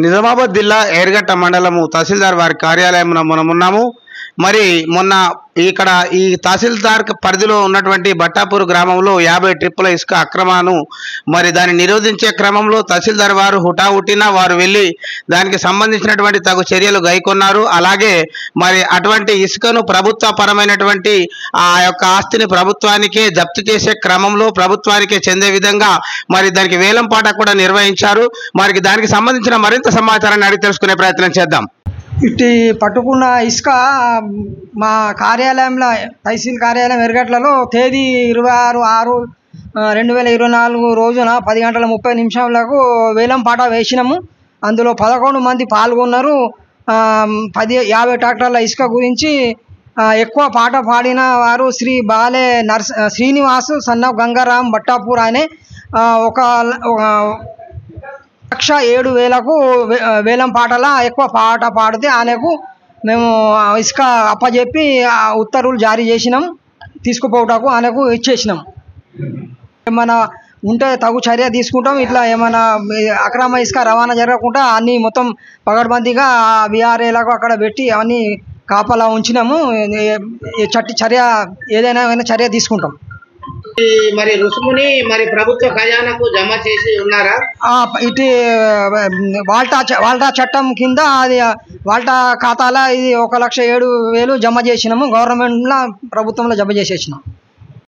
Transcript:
నిజామాబాద్ జిల్లా ఏర్గట్ట మండలము తహసీల్దార్ వారి కార్యాలయంలో మనం ఉన్నాము. మరి మొన్న ఇక్కడ ఈ తహసీల్దార్ పరిధిలో ఉన్నటువంటి బట్టాపూర్ గ్రామంలో 50 ట్రిప్పుల ఇసుక అక్రమాను మరి దాన్ని నిరోధించే క్రమంలో తహసీల్దార్ వారు హుటాహుటిన వారు వెళ్ళి దానికి సంబంధించినటువంటి తగు చర్యలు గైకొన్నారు. అలాగే మరి అటువంటి ఇసుకను ప్రభుత్వ పరమైనటువంటి ఆ యొక్క ఆస్తిని ప్రభుత్వానికే జప్తు చేసే క్రమంలో ప్రభుత్వానికే చెందే విధంగా మరి దానికి వేలంపాట కూడా నిర్వహించారు. మరి దానికి సంబంధించిన మరింత సమాచారాన్ని అడిగి తెలుసుకునే ప్రయత్నం చేద్దాం. ఇట్టి పట్టుకున్న ఇసుక మా కార్యాలయంలో తహసీల్ కార్యాలయం ఎర్గట్లలో తేదీ 26/6/2024 రోజున 10:30 వేలం పాట వేసినాము. అందులో 11 మంది పాల్గొన్నారు. 50 ట్రాక్టర్ల ఇసుక గురించి ఎక్కువ పాట పాడిన వారు శ్రీ బాలే శ్రీనివాస్ సన్న గంగారాం బట్టాపూర్ అనే 1,07,000కు వేలం పాటలా ఎక్కువ పాట పాడితే ఆయనకు మేము ఇసుక అప్పచెప్పి ఉత్తర్వులు జారీ చేసినాం. తీసుకుపోవటకు ఆయనకు ఇచ్చేసినాం. ఏమైనా ఉంటే తగు చర్య తీసుకుంటాం. ఇట్లా ఏమైనా అక్రమ ఇసుక రవాణా జరగకుండా అన్నీ మొత్తం పగడ్బందీగా విఆర్ఏలకు అక్కడ పెట్టి అవన్నీ కాపలా ఉంచినాము. చర్య ఏదైనా చర్య తీసుకుంటాం. మరి రుసుముని మరి ప్రభుత్వ ఖజానాకు జమ చేసి ఉన్నారా? ఇటు వాల్టా చట్టం కింద అది వాల్టా ఖాతాలో ఇది 1,07,000 జమ చేసినాము. గవర్నమెంట్లో ప్రభుత్వంలో జమ చేసేసినాం.